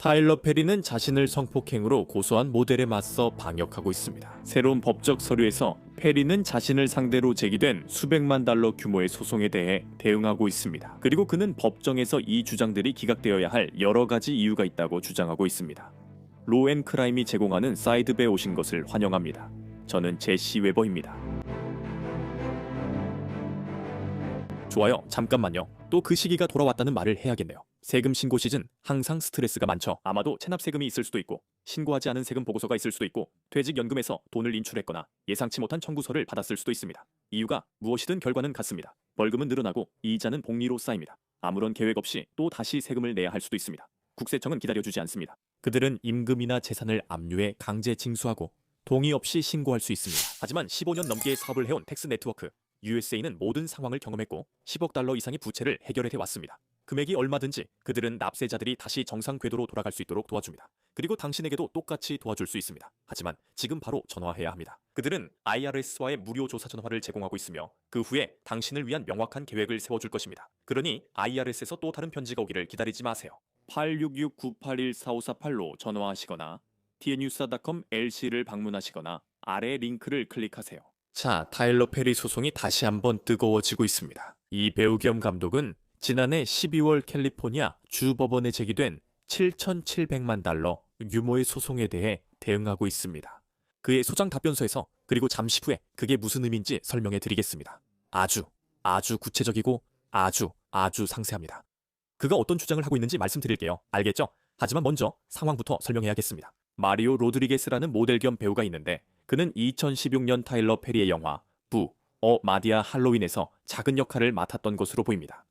타일러 페리는 자신을 성폭행으로 고소한 모델에 맞서 방역하고 있습니다. 새로운 법적 서류에서 페리는 자신을 상대로 제기된 수백만 달러 규모의 소송에 대해 대응하고 있습니다. 그리고 그는 법정에서 이 주장들이 기각되어야 할 여러 가지 이유가 있다고 주장하고 있습니다. 로앤크라임이 제공하는 사이드배에 오신 것을 환영합니다. 저는 제시 웨버입니다. 좋아요. 잠깐만요. 또 그 시기가 돌아왔다는 말을 해야겠네요. 세금 신고 시즌 항상 스트레스가 많죠. 아마도 체납 세금이 있을 수도 있고 신고하지 않은 세금 보고서가 있을 수도 있고 퇴직연금에서 돈을 인출했거나 예상치 못한 청구서를 받았을 수도 있습니다. 이유가 무엇이든 결과는 같습니다. 벌금은 늘어나고 이자는 복리로 쌓입니다. 아무런 계획 없이 또 다시 세금을 내야 할 수도 있습니다. 국세청은 기다려주지 않습니다. 그들은 임금이나 재산을 압류해 강제 징수하고 동의 없이 신고할 수 있습니다. 하지만 15년 넘게 사업을 해온 텍스 네트워크 USA는 모든 상황을 경험했고 10억 달러 이상의 부채를 해결해 왔습니다. 금액이 얼마든지 그들은 납세자들이 다시 정상 궤도로 돌아갈 수 있도록 도와줍니다. 그리고 당신에게도 똑같이 도와줄 수 있습니다. 하지만 지금 바로 전화해야 합니다. 그들은 IRS와의 무료 조사 전화를 제공하고 있으며 그 후에 당신을 위한 명확한 계획을 세워줄 것입니다. 그러니 IRS에서 또 다른 편지가 오기를 기다리지 마세요. 866-981-4548로 전화하시거나 tnusa.com LC를 방문하시거나 아래 링크를 클릭하세요. 자, 타일러 페리 소송이 다시 한번 뜨거워지고 있습니다. 이 배우 겸 감독은 지난해 12월 캘리포니아 주 법원에 제기된 7,700만 달러 규모의 소송에 대해 대응하고 있습니다. 그의 소장 답변서에서 그리고 잠시 후에 그게 무슨 의미인지 설명해 드리겠습니다. 아주 구체적이고 아주 상세합니다. 그가 어떤 주장을 하고 있는지 말씀드릴게요. 알겠죠? 하지만 먼저 상황부터 설명해야겠습니다. 마리오 로드리게스라는 모델 겸 배우가 있는데 그는 2016년 타일러 페리의 영화 마디아 할로윈에서 작은 역할을 맡았던 것으로 보입니다.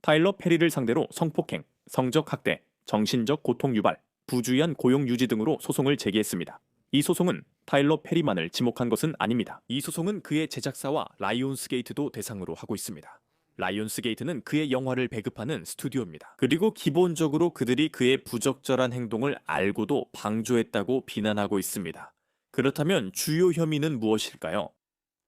타일러 페리를 상대로 성폭행, 성적 학대, 정신적 고통 유발, 부주의한 고용 유지 등으로 소송을 제기했습니다. 이 소송은 타일러 페리만을 지목한 것은 아닙니다. 이 소송은 그의 제작사와 라이온스게이트도 대상으로 하고 있습니다. 라이온스게이트는 그의 영화를 배급하는 스튜디오입니다. 그리고 기본적으로 그들이 그의 부적절한 행동을 알고도 방조했다고 비난하고 있습니다. 그렇다면 주요 혐의는 무엇일까요?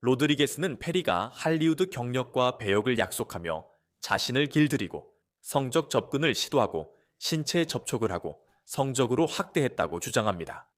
로드리게스는 페리가 할리우드 경력과 배역을 약속하며 자신을 길들이고 성적 접근을 시도하고 신체 접촉을 하고 성적으로 학대했다고 주장합니다.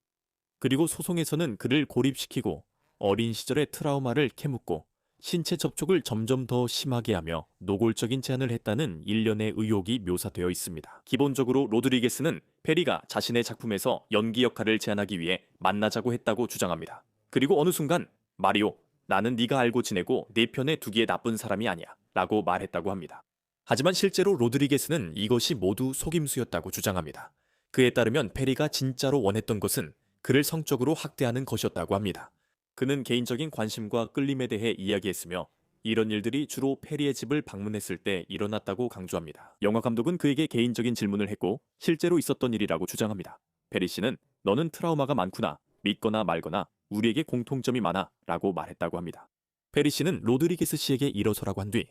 그리고 소송에서는 그를 고립시키고 어린 시절의 트라우마를 캐묻고 신체 접촉을 점점 더 심하게 하며 노골적인 제안을 했다는 일련의 의혹이 묘사되어 있습니다. 기본적으로 로드리게스는 페리가 자신의 작품에서 연기 역할을 제안하기 위해 만나자고 했다고 주장합니다. 그리고 어느 순간 마리오, 나는 네가 알고 지내고 내 편에 두기에 나쁜 사람이 아니야 라고 말했다고 합니다. 하지만 실제로 로드리게스는 이것이 모두 속임수였다고 주장합니다. 그에 따르면 페리가 진짜로 원했던 것은 그를 성적으로 학대하는 것이었다고 합니다. 그는 개인적인 관심과 끌림에 대해 이야기했으며 이런 일들이 주로 페리의 집을 방문했을 때 일어났다고 강조합니다. 영화 감독은 그에게 개인적인 질문을 했고 실제로 있었던 일이라고 주장합니다. 페리 씨는 너는 트라우마가 많구나, 믿거나 말거나 우리에게 공통점이 많아 라고 말했다고 합니다. 페리 씨는 로드리게스 씨에게 일어서라고 한 뒤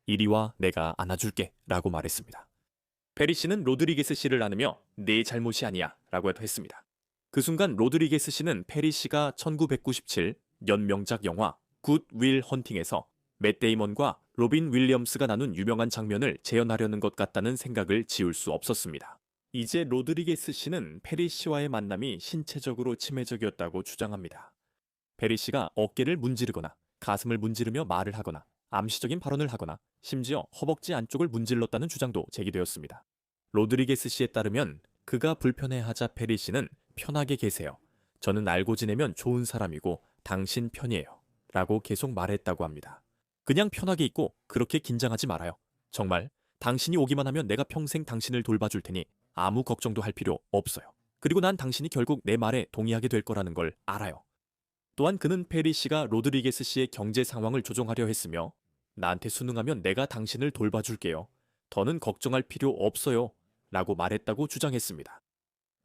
이리 와 내가 안아줄게 라고 말했습니다. 페리 씨는 로드리게스 씨를 안으며 내 잘못이 아니야 라고 했습니다. 그 순간 로드리게스 씨는 페리 씨가 1997 연명작 영화 굿 윌 헌팅에서 맷 데이먼과 로빈 윌리엄스가 나눈 유명한 장면을 재현하려는 것 같다는 생각을 지울 수 없었습니다. 이제 로드리게스 씨는 페리 씨와의 만남이 신체적으로 침해적이었다고 주장합니다. 페리 씨가 어깨를 문지르거나 가슴을 문지르며 말을 하거나 암시적인 발언을 하거나 심지어 허벅지 안쪽을 문질렀다는 주장도 제기되었습니다. 로드리게스 씨에 따르면 그가 불편해하자 페리 씨는 편하게 계세요. 저는 알고 지내면 좋은 사람이고 당신 편이에요. 라고 계속 말했다고 합니다. 그냥 편하게 있고 그렇게 긴장하지 말아요. 정말 당신이 오기만 하면 내가 평생 당신을 돌봐줄 테니 아무 걱정도 할 필요 없어요. 그리고 난 당신이 결국 내 말에 동의하게 될 거라는 걸 알아요. 또한 그는 페리 씨가 로드리게스 씨의 경제 상황을 조정하려 했으며 나한테 순응하면 내가 당신을 돌봐줄게요. 더는 걱정할 필요 없어요. 라고 말했다고 주장했습니다.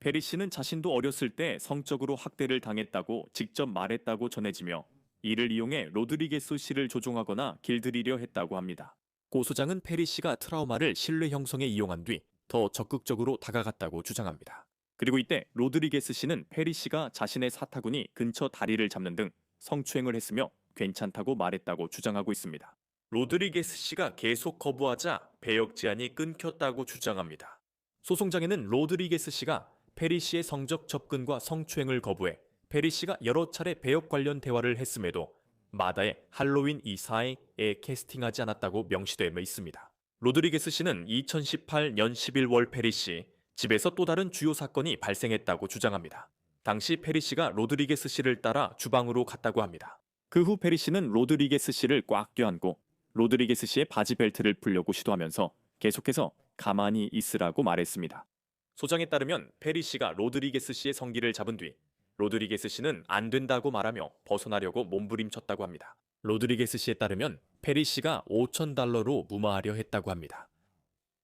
페리 씨는 자신도 어렸을 때 성적으로 학대를 당했다고 직접 말했다고 전해지며 이를 이용해 로드리게스 씨를 조종하거나 길들이려 했다고 합니다. 고 소장은 페리 씨가 트라우마를 신뢰 형성에 이용한 뒤 더 적극적으로 다가갔다고 주장합니다. 그리고 이때 로드리게스 씨는 페리 씨가 자신의 사타구니 근처 다리를 잡는 등 성추행을 했으며 괜찮다고 말했다고 주장하고 있습니다. 로드리게스 씨가 계속 거부하자 배역 제한이 끊겼다고 주장합니다. 소송장에는 로드리게스 씨가 페리 씨의 성적 접근과 성추행을 거부해 페리 씨가 여러 차례 배역 관련 대화를 했음에도 마다의 할로윈 이사에 캐스팅하지 않았다고 명시되어 있습니다. 로드리게스 씨는 2018년 11월 페리 씨 집에서 또 다른 주요 사건이 발생했다고 주장합니다. 당시 페리 씨가 로드리게스 씨를 따라 주방으로 갔다고 합니다. 그 후 페리 씨는 로드리게스 씨를 꽉 껴안고 로드리게스 씨의 바지 벨트를 풀려고 시도하면서 계속해서 가만히 있으라고 말했습니다. 소장에 따르면 페리 씨가 로드리게스 씨의 성기를 잡은 뒤 로드리게스 씨는 안 된다고 말하며 벗어나려고 몸부림쳤다고 합니다. 로드리게스 씨에 따르면 페리 씨가 $5,000로 무마하려 했다고 합니다.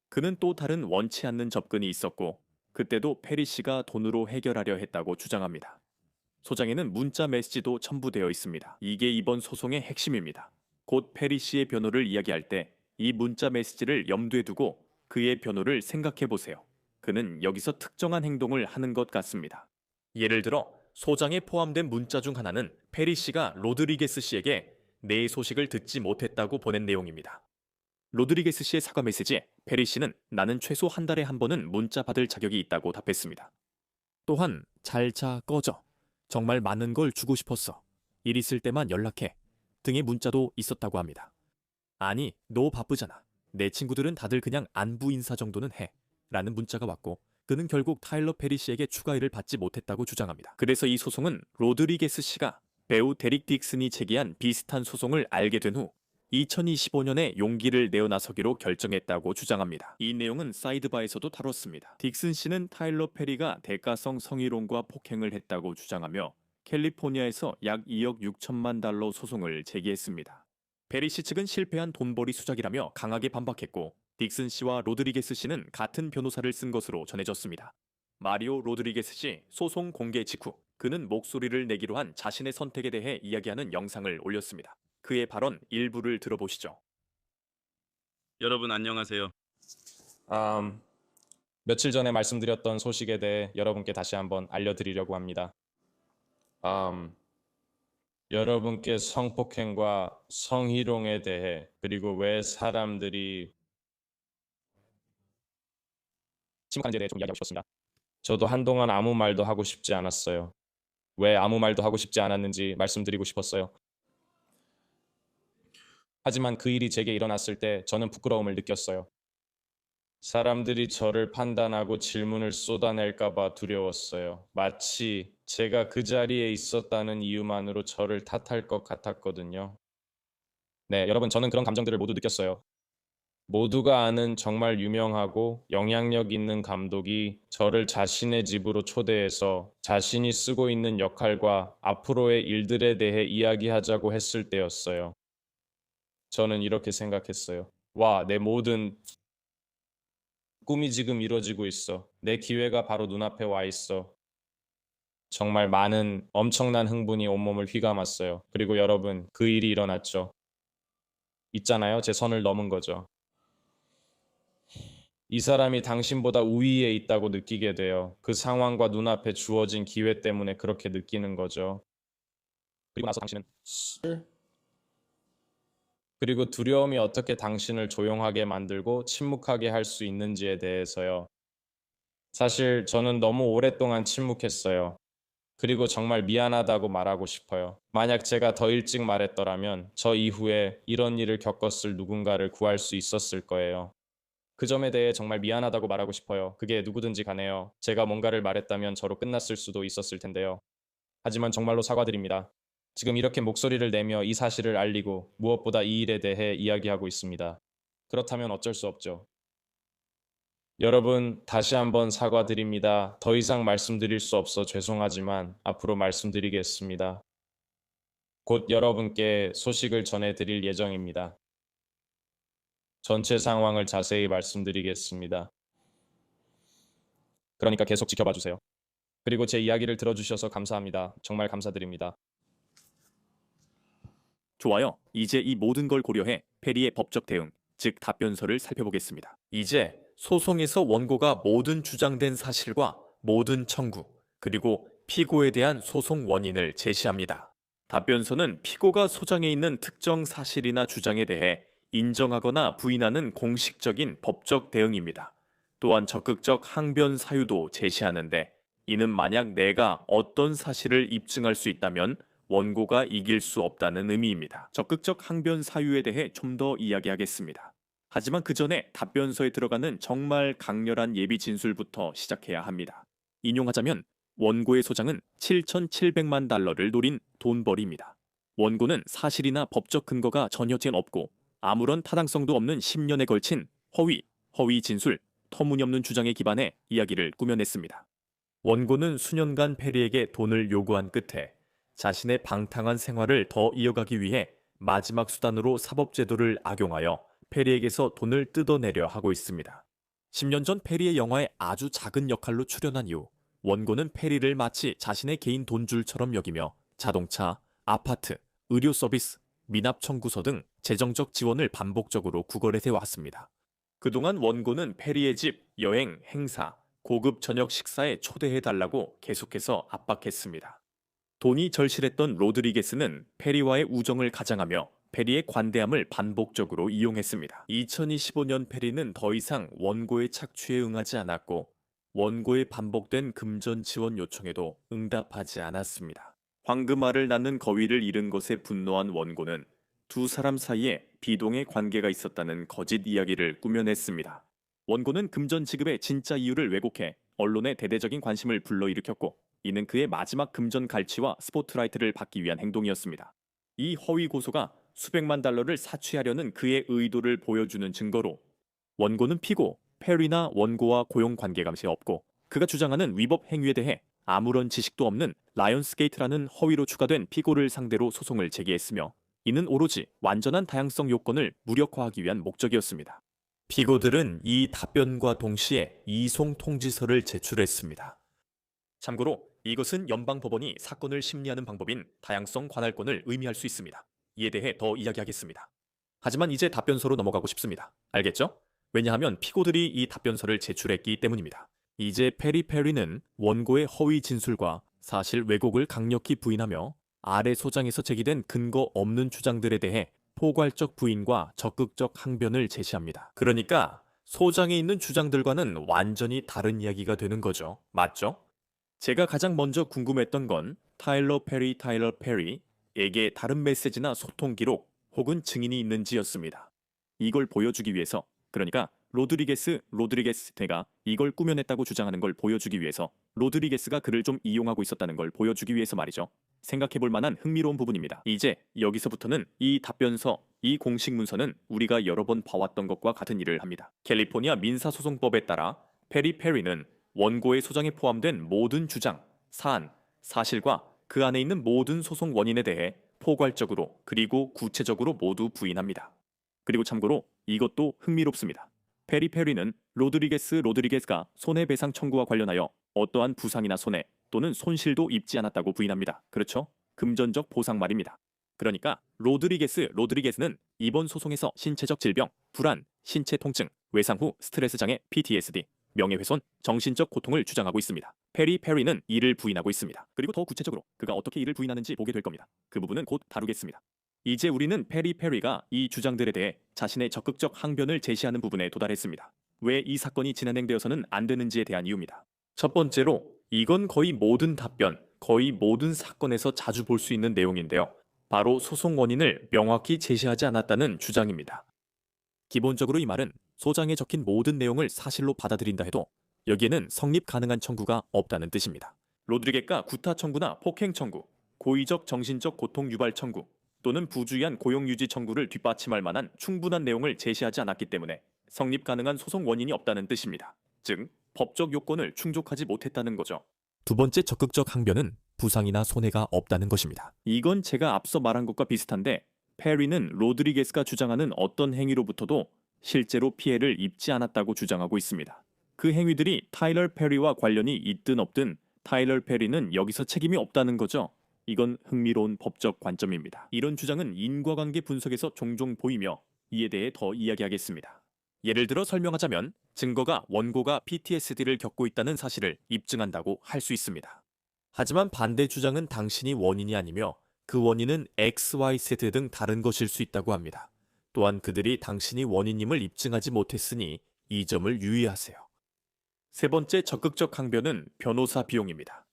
그는 또 다른 원치 않는 접근이 있었고 그때도 페리 씨가 돈으로 해결하려 했다고 주장합니다. 소장에는 문자 메시지도 첨부되어 있습니다. 이게 이번 소송의 핵심입니다. 곧 페리 씨의 변호를 이야기할 때 이 문자 메시지를 염두에 두고 그의 변호를 생각해 보세요. 그는 여기서 특정한 행동을 하는 것 같습니다. 예를 들어 소장에 포함된 문자 중 하나는 페리 씨가 로드리게스 씨에게 내 소식을 듣지 못했다고 보낸 내용입니다. 로드리게스 씨의 사과 메시지에 페리 씨는 나는 최소 한 달에 한 번은 문자 받을 자격이 있다고 답했습니다. 또한 잘 자 꺼져. 정말 많은 걸 주고 싶었어. 일 있을 때만 연락해. 등의 문자도 있었다고 합니다. 아니, 너 바쁘잖아. 내 친구들은 다들 그냥 안부 인사 정도는 해. 라는 문자가 왔고 그는 결국 타일러 페리 씨에게 추가 일을 받지 못했다고 주장합니다. 그래서 이 소송은 로드리게스 씨가 배우 데릭 딕슨이 제기한 비슷한 소송을 알게 된 후 2025년에 용기를 내어 나서기로 결정했다고 주장합니다. 이 내용은 사이드바에서도 다뤘습니다. 딕슨 씨는 타일러 페리가 대가성 성희롱과 폭행을 했다고 주장하며 캘리포니아에서 약 2억 6천만 달러 소송을 제기했습니다. 페리 씨 측은 실패한 돈벌이 수작이라며 강하게 반박했고 딕슨 씨와 로드리게스 씨는 같은 변호사를 쓴 것으로 전해졌습니다. 마리오 로드리게스 씨 소송 공개 직후 그는 목소리를 내기로 한 자신의 선택에 대해 이야기하는 영상을 올렸습니다. 그의 발언 일부를 들어보시죠. 여러분 안녕하세요. 며칠 전에 말씀드렸던 소식에 대해 여러분께 다시 한번 알려드리려고 합니다. 여러분께 성폭행과 성희롱에 대해 그리고 왜 사람들이 침묵하는지에 대해 좀 이야기하고 싶었습니다. 저도 한동안 아무 말도 하고 싶지 않았어요. 왜 아무 말도 하고 싶지 않았는지 말씀드리고 싶었어요. 하지만 그 일이 제게 일어났을 때 저는 부끄러움을 느꼈어요. 사람들이 저를 판단하고 질문을 쏟아낼까봐 두려웠어요. 마치 제가 그 자리에 있었다는 이유만으로 저를 탓할 것 같았거든요. 네, 여러분, 저는 그런 감정들을 모두 느꼈어요. 모두가 아는 정말 유명하고 영향력 있는 감독이 저를 자신의 집으로 초대해서 자신이 쓰고 있는 역할과 앞으로의 일들에 대해 이야기하자고 했을 때였어요. 저는 이렇게 생각했어요. 와, 내 모든 꿈이 지금 이루어지고 있어. 내 기회가 바로 눈앞에 와 있어. 정말 많은 엄청난 흥분이 온몸을 휘감았어요. 그리고 여러분, 그 일이 일어났죠. 있잖아요. 제 선을 넘은 거죠. 이 사람이 당신보다 우위에 있다고 느끼게 돼요. 그 상황과 눈앞에 주어진 기회 때문에 그렇게 느끼는 거죠. 그리고 나서 당신은 그리고 두려움이 어떻게 당신을 조용하게 만들고 침묵하게 할 수 있는지에 대해서요. 사실 저는 너무 오랫동안 침묵했어요. 그리고 정말 미안하다고 말하고 싶어요. 만약 제가 더 일찍 말했더라면 저 이후에 이런 일을 겪었을 누군가를 구할 수 있었을 거예요. 그 점에 대해 정말 미안하다고 말하고 싶어요. 그게 누구든지 간에요. 제가 뭔가를 말했다면 저로 끝났을 수도 있었을 텐데요. 하지만 정말로 사과드립니다. 지금 이렇게 목소리를 내며 이 사실을 알리고 무엇보다 이 일에 대해 이야기하고 있습니다. 그렇다면 어쩔 수 없죠. 여러분, 다시 한번 사과드립니다. 더 이상 말씀드릴 수 없어 죄송하지만 앞으로 말씀드리겠습니다. 곧 여러분께 소식을 전해드릴 예정입니다. 전체 상황을 자세히 말씀드리겠습니다. 그러니까 계속 지켜봐 주세요. 그리고 제 이야기를 들어주셔서 감사합니다. 정말 감사드립니다. 좋아요. 이제 이 모든 걸 고려해 페리의 법적 대응, 즉 답변서를 살펴보겠습니다. 이제 소송에서 원고가 모든 주장된 사실과 모든 청구, 그리고 피고에 대한 소송 원인을 제시합니다. 답변서는 피고가 소장에 있는 특정 사실이나 주장에 대해 인정하거나 부인하는 공식적인 법적 대응입니다. 또한 적극적 항변 사유도 제시하는데 이는 만약 내가 어떤 사실을 입증할 수 있다면 원고가 이길 수 없다는 의미입니다. 적극적 항변 사유에 대해 좀 더 이야기하겠습니다. 하지만 그 전에 답변서에 들어가는 정말 강렬한 예비 진술부터 시작해야 합니다. 인용하자면 원고의 소장은 7,700만 달러를 노린 돈벌이입니다. 원고는 사실이나 법적 근거가 전혀 없고 아무런 타당성도 없는 10년에 걸친 허위 진술, 터무니없는 주장에 기반해 이야기를 꾸며냈습니다. 원고는 수년간 페리에게 돈을 요구한 끝에 자신의 방탕한 생활을 더 이어가기 위해 마지막 수단으로 사법제도를 악용하여 페리에게서 돈을 뜯어내려 하고 있습니다. 10년 전 페리의 영화에 아주 작은 역할로 출연한 이후 원고는 페리를 마치 자신의 개인 돈줄처럼 여기며 자동차, 아파트, 의료 서비스, 미납 청구서 등 재정적 지원을 반복적으로 구걸해 왔습니다. 그동안 원고는 페리의 집, 여행, 행사, 고급 저녁 식사에 초대해달라고 계속해서 압박했습니다. 돈이 절실했던 로드리게스는 페리와의 우정을 가장하며 페리의 관대함을 반복적으로 이용했습니다. 2025년 페리는 더 이상 원고의 착취에 응하지 않았고 원고의 반복된 금전 지원 요청에도 응답하지 않았습니다. 황금알을 낳는 거위를 잃은 것에 분노한 원고는 두 사람 사이에 비동의 관계가 있었다는 거짓 이야기를 꾸며냈습니다. 원고는 금전 지급의 진짜 이유를 왜곡해 언론의 대대적인 관심을 불러일으켰고 이는 그의 마지막 금전 갈취와 스포트라이트를 받기 위한 행동이었습니다. 이 허위 고소가 수백만 달러를 사취하려는 그의 의도를 보여주는 증거로 원고는 피고 페리나 원고와 고용 관계 감시 없고 그가 주장하는 위법 행위에 대해 아무런 지식도 없는 라이언스게이트라는 허위로 추가된 피고를 상대로 소송을 제기했으며 이는 오로지 완전한 다양성 요건을 무력화하기 위한 목적이었습니다. 피고들은 이 답변과 동시에 이송 통지서를 제출했습니다. 참고로 이것은 연방법원이 사건을 심리하는 방법인 다양성 관할권을 의미할 수 있습니다. 이에 대해 더 이야기하겠습니다. 하지만 이제 답변서로 넘어가고 싶습니다. 알겠죠? 왜냐하면 피고들이 이 답변서를 제출했기 때문입니다. 이제 페리는 원고의 허위 진술과 사실 왜곡을 강력히 부인하며 아래 소장에서 제기된 근거 없는 주장들에 대해 포괄적 부인과 적극적 항변을 제시합니다. 그러니까 소장에 있는 주장들과는 완전히 다른 이야기가 되는 거죠. 맞죠? 제가 가장 먼저 궁금했던 건 타일러 페리에게 다른 메시지나 소통 기록 혹은 증인이 있는지였습니다. 이걸 보여주기 위해서, 그러니까 로드리게스가 이걸 꾸며냈다고 주장하는 걸 보여주기 위해서 로드리게스가 그를 좀 이용하고 있었다는 걸 보여주기 위해서 말이죠. 생각해볼 만한 흥미로운 부분입니다. 이제 여기서부터는 이 답변서, 이 공식 문서는 우리가 여러 번 봐왔던 것과 같은 일을 합니다. 캘리포니아 민사소송법에 따라 페리는 원고의 소장에 포함된 모든 주장, 사안, 사실과 그 안에 있는 모든 소송 원인에 대해 포괄적으로 그리고 구체적으로 모두 부인합니다. 그리고 참고로 이것도 흥미롭습니다. 페리는 로드리게스가 손해배상 청구와 관련하여 어떠한 부상이나 손해 또는 손실도 입지 않았다고 부인합니다. 그렇죠? 금전적 보상 말입니다. 그러니까 로드리게스는 이번 소송에서 신체적 질병, 불안, 신체 통증, 외상 후 스트레스 장애 PTSD, 명예훼손, 정신적 고통을 주장하고 있습니다. 페리는 이를 부인하고 있습니다. 그리고 더 구체적으로 그가 어떻게 이를 부인하는지 보게 될 겁니다. 그 부분은 곧 다루겠습니다. 이제 우리는 페리가 이 주장들에 대해 자신의 적극적 항변을 제시하는 부분에 도달했습니다. 왜 이 사건이 진행되어서는 안 되는지에 대한 이유입니다. 첫 번째로 이건 거의 모든 답변, 거의 모든 사건에서 자주 볼 수 있는 내용인데요. 바로 소송 원인을 명확히 제시하지 않았다는 주장입니다. 기본적으로 이 말은 소장에 적힌 모든 내용을 사실로 받아들인다 해도 여기에는 성립 가능한 청구가 없다는 뜻입니다. 로드리게스가 구타 청구나 폭행 청구, 고의적 정신적 고통 유발 청구 또는 부주의한 고용 유지 청구를 뒷받침할 만한 충분한 내용을 제시하지 않았기 때문에 성립 가능한 소송 원인이 없다는 뜻입니다. 즉, 법적 요건을 충족하지 못했다는 거죠. 두 번째 적극적 항변은 부상이나 손해가 없다는 것입니다. 이건 제가 앞서 말한 것과 비슷한데 페리는 로드리게스가 주장하는 어떤 행위로부터도 실제로 피해를 입지 않았다고 주장하고 있습니다. 그 행위들이 타일러 페리와 관련이 있든 없든 타일러 페리는 여기서 책임이 없다는 거죠. 이건 흥미로운 법적 관점입니다. 이런 주장은 인과관계 분석에서 종종 보이며 이에 대해 더 이야기하겠습니다. 예를 들어 설명하자면 증거가 원고가 PTSD를 겪고 있다는 사실을 입증한다고 할 수 있습니다. 하지만 반대 주장은 당신이 원인이 아니며 그 원인은 XYZ 등 다른 것일 수 있다고 합니다. 또한 그들이 당신이 원인임을 입증하지 못했으니 이 점을 유의하세요. 세 번째 적극적 항변은 변호사 비용입니다.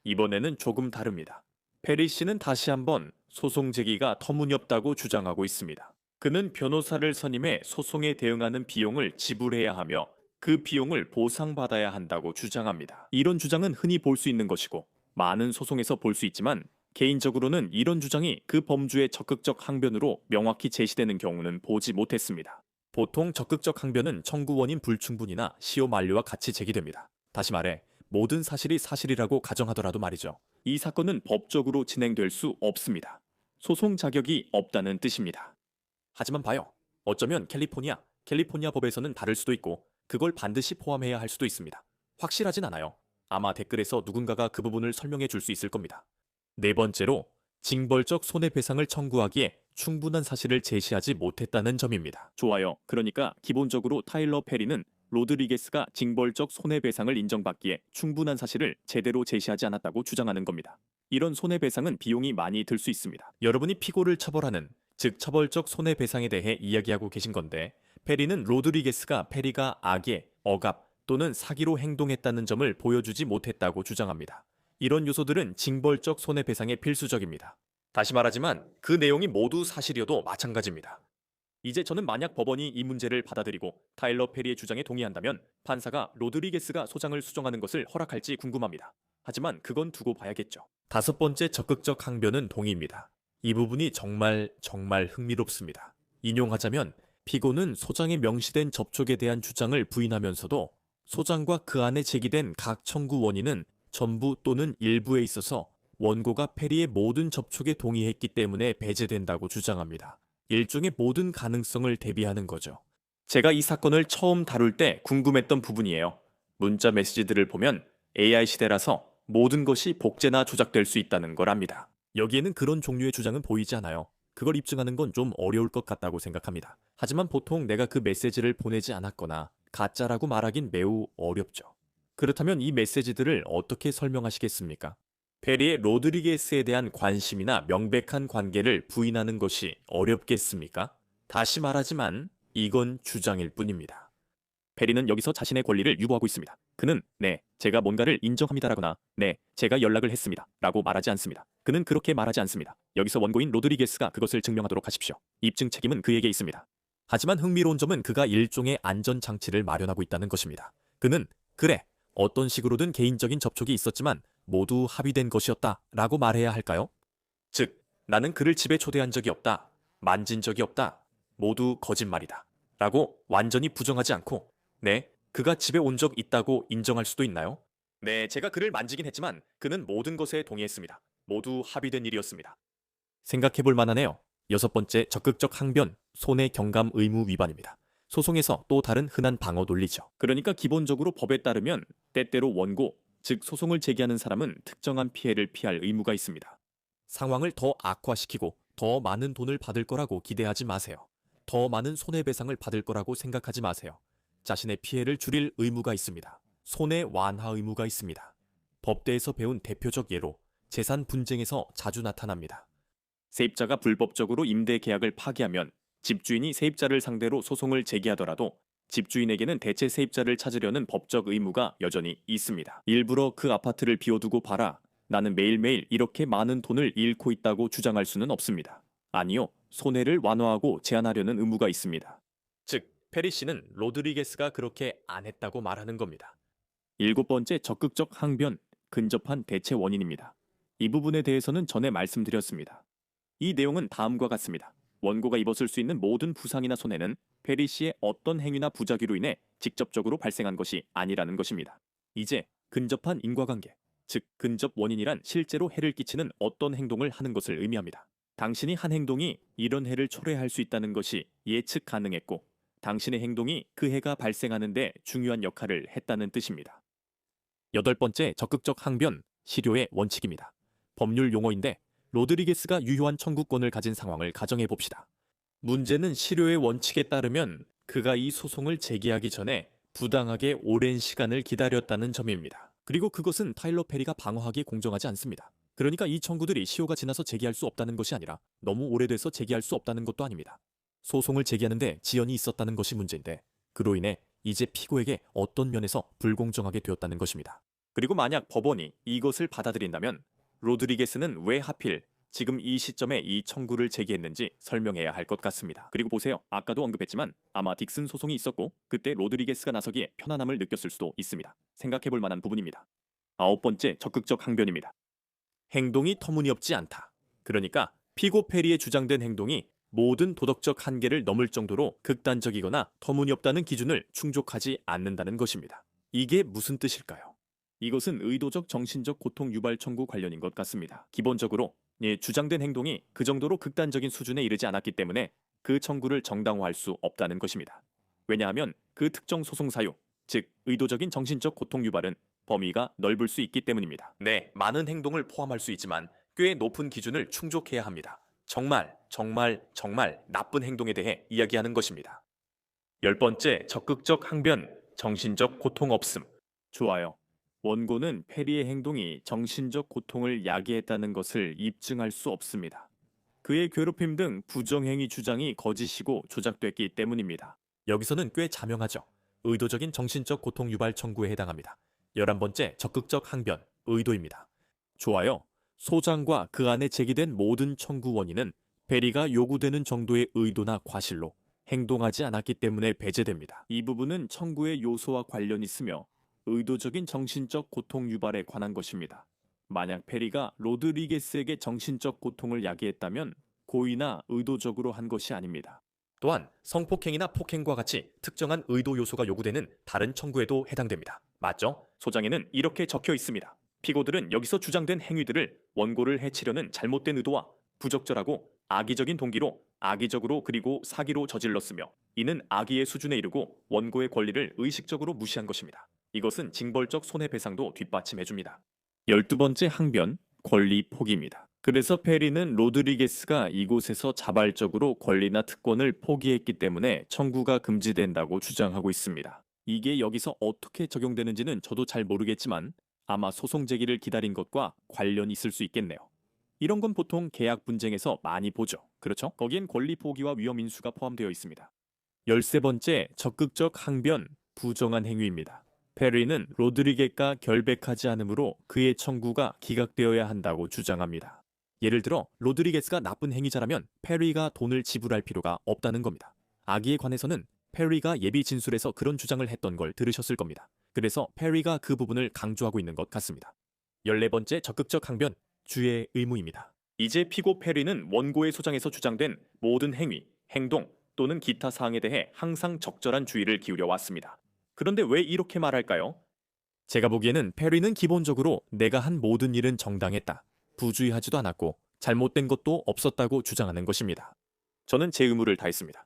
이번에는 조금 다릅니다. 페리 씨는 다시 한번 소송 제기가 터무니없다고 주장하고 있습니다. 그는 변호사를 선임해 소송에 대응하는 비용을 지불해야 하며 그 비용을 보상받아야 한다고 주장합니다. 이런 주장은 흔히 볼 수 있는 것이고 많은 소송에서 볼 수 있지만 개인적으로는 이런 주장이 그 범주의 적극적 항변으로 명확히 제시되는 경우는 보지 못했습니다. 보통 적극적 항변은 청구 원인 불충분이나 시효 만료와 같이 제기됩니다. 다시 말해 모든 사실이 사실이라고 가정하더라도 말이죠. 이 사건은 법적으로 진행될 수 없습니다. 소송 자격이 없다는 뜻입니다. 하지만 봐요. 어쩌면 캘리포니아 법에서는 다를 수도 있고 그걸 반드시 포함해야 할 수도 있습니다. 확실하진 않아요. 아마 댓글에서 누군가가 그 부분을 설명해 줄 수 있을 겁니다. 네 번째로 징벌적 손해배상을 청구하기에 충분한 사실을 제시하지 못했다는 점입니다. 좋아요. 그러니까 기본적으로 타일러 페리는 로드리게스가 징벌적 손해배상을 인정받기에 충분한 사실을 제대로 제시하지 않았다고 주장하는 겁니다. 이런 손해배상은 비용이 많이 들 수 있습니다. 여러분이 피고를 처벌하는, 즉 처벌적 손해배상에 대해 이야기하고 계신 건데 페리는 로드리게스가 페리가 악의, 억압 또는 사기로 행동했다는 점을 보여주지 못했다고 주장합니다. 이런 요소들은 징벌적 손해배상에 필수적입니다. 다시 말하지만 그 내용이 모두 사실이어도 마찬가지입니다. 이제 저는 만약 법원이 이 문제를 받아들이고 타일러 페리의 주장에 동의한다면 판사가 로드리게스가 소장을 수정하는 것을 허락할지 궁금합니다. 하지만 그건 두고 봐야겠죠. 다섯 번째 적극적 항변은 동의입니다. 이 부분이 정말 흥미롭습니다. 인용하자면 피고는 소장에 명시된 접촉에 대한 주장을 부인하면서도 소장과 그 안에 제기된 각 청구 원인은 전부 또는 일부에 있어서 원고가 페리의 모든 접촉에 동의했기 때문에 배제된다고 주장합니다. 일종의 모든 가능성을 대비하는 거죠. 제가 이 사건을 처음 다룰 때 궁금했던 부분이에요. 문자 메시지들을 보면 AI 시대라서 모든 것이 복제나 조작될 수 있다는 걸 압니다. 여기에는 그런 종류의 주장은 보이지 않아요. 그걸 입증하는 건 좀 어려울 것 같다고 생각합니다. 하지만 보통 내가 그 메시지를 보내지 않았거나 가짜라고 말하긴 매우 어렵죠. 그렇다면 이 메시지들을 어떻게 설명하시겠습니까? 페리의 로드리게스에 대한 관심이나 명백한 관계를 부인하는 것이 어렵겠습니까? 다시 말하지만 이건 주장일 뿐입니다. 페리는 여기서 자신의 권리를 유보하고 있습니다. 그는 네, 제가 뭔가를 인정합니다라거나 네, 제가 연락을 했습니다 라고 말하지 않습니다. 그는 그렇게 말하지 않습니다. 여기서 원고인 로드리게스가 그것을 증명하도록 하십시오. 입증 책임은 그에게 있습니다. 하지만 흥미로운 점은 그가 일종의 안전장치를 마련하고 있다는 것입니다. 그는 그래, 어떤 식으로든 개인적인 접촉이 있었지만 모두 합의된 것이었다 라고 말해야 할까요? 즉, 나는 그를 집에 초대한 적이 없다, 만진 적이 없다, 모두 거짓말이다 라고 완전히 부정하지 않고 네, 그가 집에 온 적 있다고 인정할 수도 있나요? 네, 제가 그를 만지긴 했지만 그는 모든 것에 동의했습니다. 모두 합의된 일이었습니다. 생각해볼 만하네요. 여섯 번째 적극적 항변, 손해 경감 의무 위반입니다. 소송에서 또 다른 흔한 방어 논리죠. 그러니까 기본적으로 법에 따르면 때때로 원고, 즉 소송을 제기하는 사람은 특정한 피해를 피할 의무가 있습니다. 상황을 더 악화시키고 더 많은 돈을 받을 거라고 기대하지 마세요. 더 많은 손해배상을 받을 거라고 생각하지 마세요. 자신의 피해를 줄일 의무가 있습니다. 손해 완화 의무가 있습니다. 법대에서 배운 대표적 예로 재산 분쟁에서 자주 나타납니다. 세입자가 불법적으로 임대 계약을 파기하면 집주인이 세입자를 상대로 소송을 제기하더라도 집주인에게는 대체 세입자를 찾으려는 법적 의무가 여전히 있습니다. 일부러 그 아파트를 비워두고 봐라, 나는 매일매일 이렇게 많은 돈을 잃고 있다고 주장할 수는 없습니다. 아니요, 손해를 완화하고 제한하려는 의무가 있습니다. 즉, 페리 씨는 로드리게스가 그렇게 안 했다고 말하는 겁니다. 일곱 번째 적극적 항변, 근접한 대체 원인입니다. 이 부분에 대해서는 전에 말씀드렸습니다. 이 내용은 다음과 같습니다. 원고가 입었을 수 있는 모든 부상이나 손해는 페리 씨의 어떤 행위나 부작위로 인해 직접적으로 발생한 것이 아니라는 것입니다. 이제 근접한 인과관계, 즉 근접 원인이란 실제로 해를 끼치는 어떤 행동을 하는 것을 의미합니다. 당신이 한 행동이 이런 해를 초래할 수 있다는 것이 예측 가능했고 당신의 행동이 그 해가 발생하는 데 중요한 역할을 했다는 뜻입니다. 여덟 번째 적극적 항변, 실효의 원칙입니다. 법률 용어인데 로드리게스가 유효한 청구권을 가진 상황을 가정해 봅시다. 문제는 실효의 원칙에 따르면 그가 이 소송을 제기하기 전에 부당하게 오랜 시간을 기다렸다는 점입니다. 그리고 그것은 타일러 페리가 방어하기 공정하지 않습니다. 그러니까 이 청구들이 시효가 지나서 제기할 수 없다는 것이 아니라 너무 오래돼서 제기할 수 없다는 것도 아닙니다. 소송을 제기하는데 지연이 있었다는 것이 문제인데 그로 인해 이제 피고에게 어떤 면에서 불공정하게 되었다는 것입니다. 그리고 만약 법원이 이것을 받아들인다면 로드리게스는 왜 하필 지금 이 시점에 이 청구를 제기했는지 설명해야 할 것 같습니다. 그리고 보세요. 아까도 언급했지만 아마 딕슨 소송이 있었고 그때 로드리게스가 나서기에 편안함을 느꼈을 수도 있습니다. 생각해볼 만한 부분입니다. 아홉 번째 적극적 항변입니다. 행동이 터무니없지 않다. 그러니까 피고 페리의 주장된 행동이 모든 도덕적 한계를 넘을 정도로 극단적이거나 터무니없다는 기준을 충족하지 않는다는 것입니다. 이게 무슨 뜻일까요? 이것은 의도적 정신적 고통 유발 청구 관련인 것 같습니다. 기본적으로 주장된 행동이 그 정도로 극단적인 수준에 이르지 않았기 때문에 그 청구를 정당화할 수 없다는 것입니다. 왜냐하면 그 특정 소송 사유, 즉 의도적인 정신적 고통 유발은 범위가 넓을 수 있기 때문입니다. 네, 많은 행동을 포함할 수 있지만 꽤 높은 기준을 충족해야 합니다. 정말 나쁜 행동에 대해 이야기하는 것입니다. 열 번째, 적극적 항변, 정신적 고통 없음. 좋아요. 원고는 페리의 행동이 정신적 고통을 야기했다는 것을 입증할 수 없습니다. 그의 괴롭힘 등 부정행위 주장이 거짓이고 조작됐기 때문입니다. 여기서는 꽤 자명하죠. 의도적인 정신적 고통 유발 청구에 해당합니다. 11번째, 적극적 항변, 의도입니다. 좋아요. 소장과 그 안에 제기된 모든 청구 원인은 페리가 요구되는 정도의 의도나 과실로 행동하지 않았기 때문에 배제됩니다. 이 부분은 청구의 요소와 관련 있으며 의도적인 정신적 고통 유발에 관한 것입니다. 만약 페리가 로드리게스에게 정신적 고통을 야기했다면 고의나 의도적으로 한 것이 아닙니다. 또한 성폭행이나 폭행과 같이 특정한 의도 요소가 요구되는 다른 청구에도 해당됩니다. 맞죠? 소장에는 이렇게 적혀 있습니다. 피고들은 여기서 주장된 행위들을 원고를 해치려는 잘못된 의도와 부적절하고 악의적인 동기로 악의적으로 그리고 사기로 저질렀으며 이는 악의의 수준에 이르고 원고의 권리를 의식적으로 무시한 것입니다. 이것은 징벌적 손해배상도 뒷받침해줍니다. 12번째 항변, 권리 포기입니다. 그래서 페리는 로드리게스가 이곳에서 자발적으로 권리나 특권을 포기했기 때문에 청구가 금지된다고 주장하고 있습니다. 이게 여기서 어떻게 적용되는지는 저도 잘 모르겠지만 아마 소송 제기를 기다린 것과 관련이 있을 수 있겠네요. 이런 건 보통 계약 분쟁에서 많이 보죠. 그렇죠? 거기엔 권리 포기와 위험 인수가 포함되어 있습니다. 13번째, 적극적 항변, 부정한 행위입니다. 페리는 로드리게가 결백하지 않으므로 그의 청구가 기각되어야 한다고 주장합니다. 예를 들어 로드리게스가 나쁜 행위자라면 페리가 돈을 지불할 필요가 없다는 겁니다. 악의에 관해서는 페리가 예비 진술에서 그런 주장을 했던 걸 들으셨을 겁니다. 그래서 페리가 그 부분을 강조하고 있는 것 같습니다. 14번째 적극적 항변, 주의 의무입니다. 이제 피고 페리는 원고의 소장에서 주장된 모든 행위, 행동 또는 기타 사항에 대해 항상 적절한 주의를 기울여 왔습니다. 그런데 왜 이렇게 말할까요? 제가 보기에는 페리는 기본적으로 내가 한 모든 일은 정당했다. 부주의하지도 않았고 잘못된 것도 없었다고 주장하는 것입니다. 저는 제 의무를 다했습니다.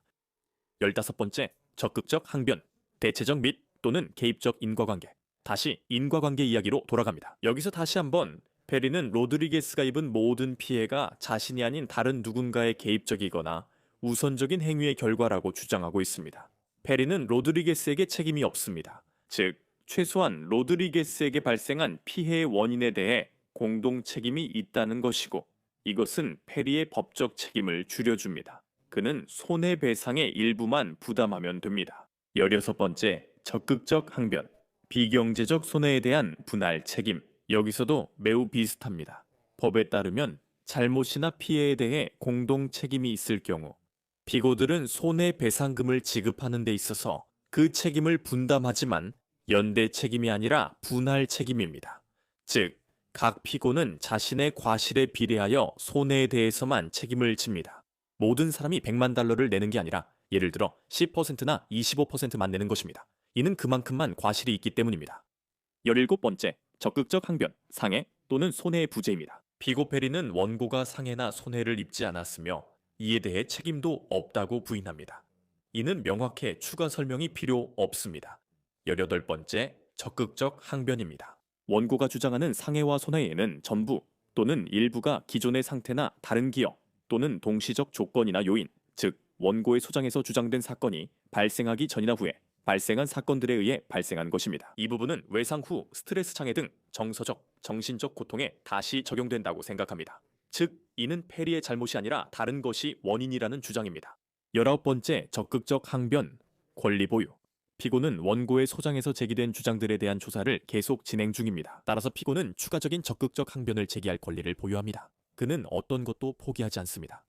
15번째, 적극적 항변, 대체적 및 또는 개입적 인과관계. 다시 인과관계 이야기로 돌아갑니다. 여기서 다시 한번 페리는 로드리게스가 입은 모든 피해가 자신이 아닌 다른 누군가의 개입적이거나 우선적인 행위의 결과라고 주장하고 있습니다. 페리는 로드리게스에게 책임이 없습니다. 즉, 최소한 로드리게스에게 발생한 피해의 원인에 대해 공동 책임이 있다는 것이고 이것은 페리의 법적 책임을 줄여줍니다. 그는 손해배상의 일부만 부담하면 됩니다. 16번째, 적극적 항변, 비경제적 손해에 대한 분할 책임. 여기서도 매우 비슷합니다. 법에 따르면 잘못이나 피해에 대해 공동 책임이 있을 경우 피고들은 손해배상금을 지급하는 데 있어서 그 책임을 분담하지만 연대 책임이 아니라 분할 책임입니다. 즉, 각 피고는 자신의 과실에 비례하여 손해에 대해서만 책임을 집니다. 모든 사람이 100만 달러를 내는 게 아니라 예를 들어 10%나 25%만 내는 것입니다. 이는 그만큼만 과실이 있기 때문입니다. 17번째, 적극적 항변, 상해 또는 손해의 부재입니다. 피고 페리는 원고가 상해나 손해를 입지 않았으며 이에 대해 책임도 없다고 부인합니다. 이는 명확해 추가 설명이 필요 없습니다. 18번째, 적극적 항변입니다. 원고가 주장하는 상해와 손해에는 전부 또는 일부가 기존의 상태나 다른 기여 또는 동시적 조건이나 요인, 즉 원고의 소장에서 주장된 사건이 발생하기 전이나 후에 발생한 사건들에 의해 발생한 것입니다. 이 부분은 외상 후 스트레스 장애 등 정서적, 정신적 고통에 다시 적용된다고 생각합니다. 즉, 이는 페리의 잘못이 아니라 다른 것이 원인이라는 주장입니다. 19번째, 적극적 항변, 권리 보유. 피고는 원고의 소장에서 제기된 주장들에 대한 조사를 계속 진행 중입니다. 따라서 피고는 추가적인 적극적 항변을 제기할 권리를 보유합니다. 그는 어떤 것도 포기하지 않습니다.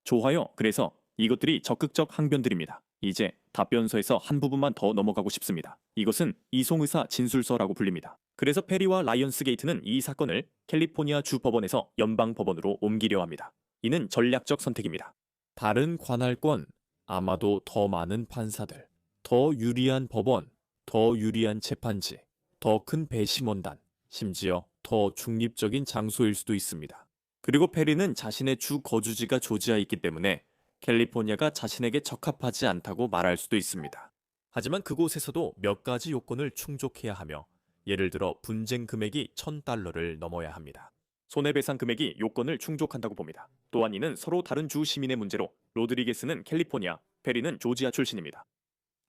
좋아요. 그래서 이것들이 적극적 항변들입니다. 이제 답변서에서 한 부분만 더 넘어가고 싶습니다. 이것은 이송의사 진술서라고 불립니다. 그래서 페리와 라이언스 게이트는 이 사건을 캘리포니아 주 법원에서 연방 법원으로 옮기려 합니다. 이는 전략적 선택입니다. 다른 관할권, 아마도 더 많은 판사들, 더 유리한 법원, 더 유리한 재판지, 더 큰 배심원단, 심지어 더 중립적인 장소일 수도 있습니다. 그리고 페리는 자신의 주 거주지가 조지아에 있기 때문에 캘리포니아가 자신에게 적합하지 않다고 말할 수도 있습니다. 하지만 그곳에서도 몇 가지 요건을 충족해야 하며 예를 들어 분쟁 금액이 $1,000를 넘어야 합니다. 손해배상 금액이 요건을 충족한다고 봅니다. 또한 이는 서로 다른 주 시민의 문제로 로드리게스는 캘리포니아, 페리는 조지아 출신입니다.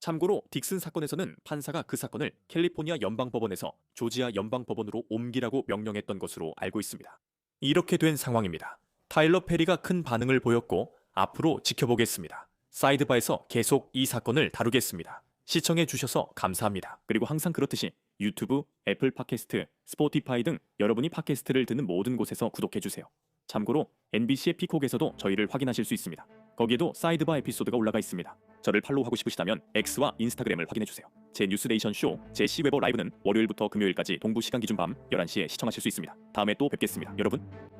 참고로 딕슨 사건에서는 판사가 그 사건을 캘리포니아 연방법원에서 조지아 연방법원으로 옮기라고 명령했던 것으로 알고 있습니다. 이렇게 된 상황입니다. 타일러 페리가 큰 반응을 보였고 앞으로 지켜보겠습니다. 사이드바에서 계속 이 사건을 다루겠습니다. 시청해 주셔서 감사합니다. 그리고 항상 그렇듯이 유튜브, 애플 팟캐스트, 스포티파이 등 여러분이 팟캐스트를 듣는 모든 곳에서 구독해 주세요. 참고로 NBC의 피콕에서도 저희를 확인하실 수 있습니다. 거기에도 사이드바 에피소드가 올라가 있습니다. 저를 팔로우하고 싶으시다면 X와 인스타그램을 확인해 주세요. 제 뉴스데이션 쇼, 제 C웨버 라이브는 월요일부터 금요일까지 동부 시간 기준 밤 11시에 시청하실 수 있습니다. 다음에 또 뵙겠습니다. 여러분.